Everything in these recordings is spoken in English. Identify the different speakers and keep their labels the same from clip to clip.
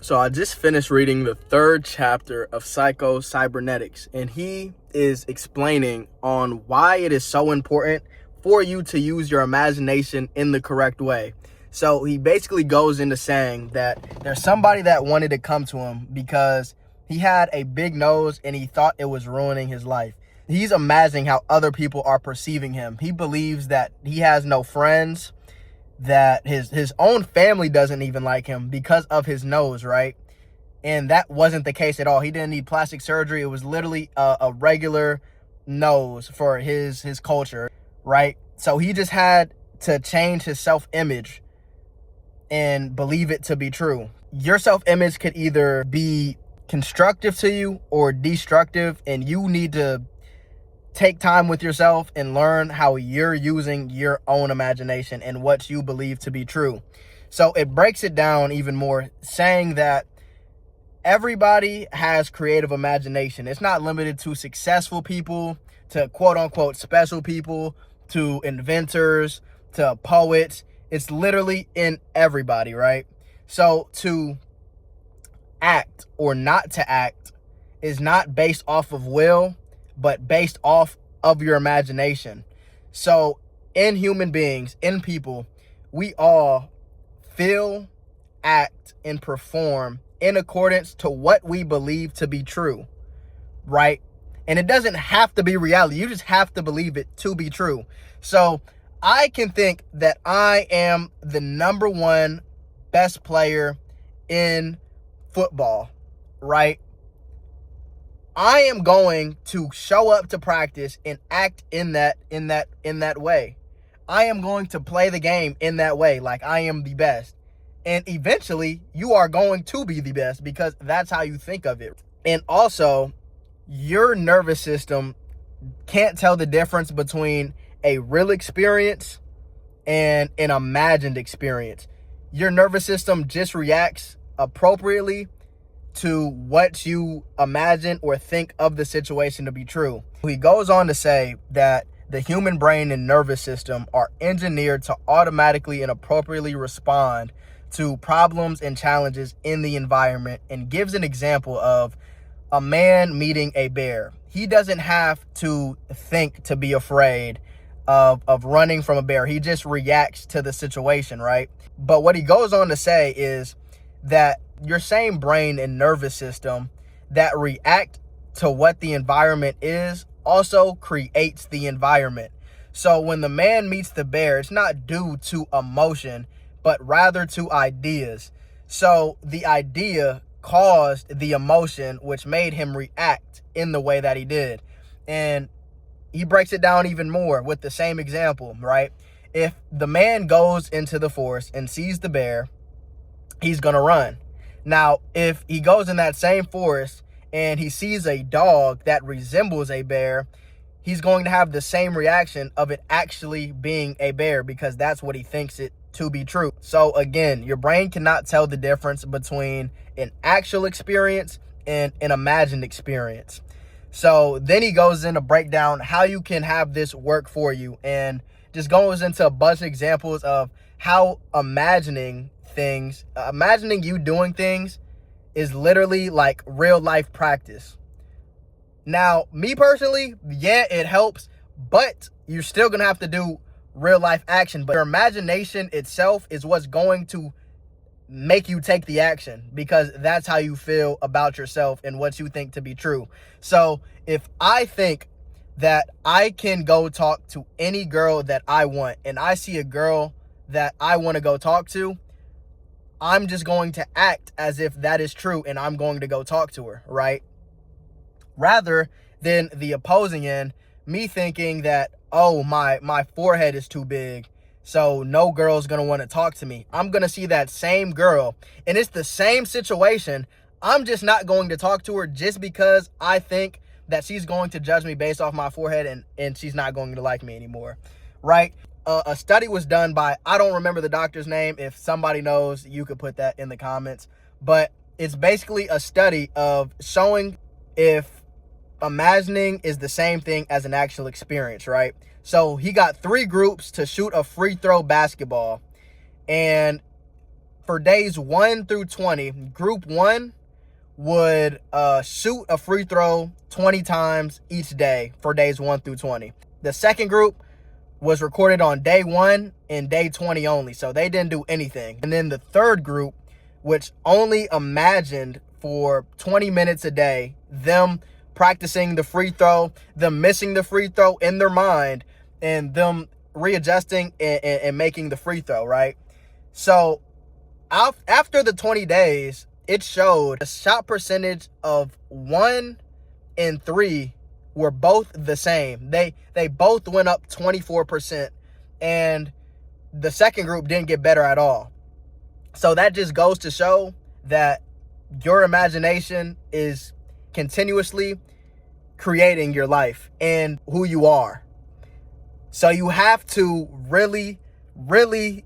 Speaker 1: So I just finished reading the third chapter of Psycho-Cybernetics, and he is explaining on why it is so important for you to use your imagination in the correct way. So he basically goes into saying that there's somebody that wanted to come to him because he had a big nose and he thought it was ruining his life. He's imagining how other people are perceiving him. He believes that he has no friends, that his own family doesn't even like him because of his nose, right? And that wasn't the case at all. He didn't need plastic surgery. It was literally a regular nose for his culture, right? So he just had to change his self-image and believe it to be true. Your self-image could either be constructive to you or destructive, and you need to take time with yourself and learn how you're using your own imagination and what you believe to be true. So it breaks it down even more, saying that everybody has creative imagination. It's not limited to successful people, to quote unquote special people, to inventors, to poets. It's literally in everybody, right? So to act or not to act is not based off of will, but based off of your imagination. So in human beings, in people, we all feel, act, and perform in accordance to what we believe to be true, right? And it doesn't have to be reality. You just have to believe it to be true. So I can think that I am the number one best player in football, right? I am going to show up to practice and act in that way. I am going to play the game in that way, like I am the best. And eventually, you are going to be the best because that's how you think of it. And also, your nervous system can't tell the difference between a real experience and an imagined experience. Your nervous system just reacts appropriately to what you imagine or think of the situation to be true. He goes on to say that the human brain and nervous system are engineered to automatically and appropriately respond to problems and challenges in the environment, and gives an example of a man meeting a bear. He doesn't have to think to be afraid of running from a bear. He just reacts to the situation, right? But what he goes on to say is that your same brain and nervous system that react to what the environment is also creates the environment. So when the man meets the bear, it's not due to emotion, but rather to ideas. So the idea caused the emotion, which made him react in the way that he did. And he breaks it down even more with the same example, right? If the man goes into the forest and sees the bear, he's gonna run. Now, if he goes in that same forest and he sees a dog that resembles a bear, he's going to have the same reaction of it actually being a bear because that's what he thinks it to be true. So again, your brain cannot tell the difference between an actual experience and an imagined experience. So then he goes in to break down how you can have this work for you, and just goes into a bunch of examples of how imagining you doing things is literally like real life practice. Now, me personally, yeah, it helps, but you're still gonna have to do real life action. But your imagination itself is what's going to make you take the action, because that's how you feel about yourself and what you think to be true. So if I think that I can go talk to any girl that I want, and I see a girl that I want to go talk to, I'm just going to act as if that is true and I'm going to go talk to her, right? Rather than the opposing end, me thinking that, oh, my forehead is too big, so no girl's going to want to talk to me. I'm going to see that same girl, and it's the same situation. I'm just not going to talk to her just because I think that she's going to judge me based off my forehead, and she's not going to like me anymore, right? A study was done by, I don't remember the doctor's name. If somebody knows, you could put that in the comments. But it's basically a study of showing if imagining is the same thing as an actual experience, right? So he got 3 groups to shoot a free throw basketball. And for days 1 through 20, group 1 would shoot a free throw 20 times each day for days 1 through 20. The second group was recorded on day 1 and day 20 only, so they didn't do anything. And then the third group, which only imagined for 20 minutes a day, them practicing the free throw, them missing the free throw in their mind, and them readjusting and making the free throw, right? So after the 20 days, it showed a shot percentage of 1 and 3 were both the same. They both went up 24%, and the second group didn't get better at all. So that just goes to show that your imagination is continuously creating your life and who you are. So you have to really, really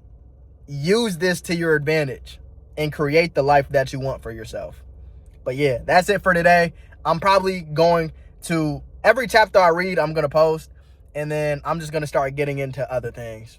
Speaker 1: use this to your advantage and create the life that you want for yourself. But yeah, that's it for today. I'm probably going to, every chapter I read, I'm going to post, and then I'm just going to start getting into other things.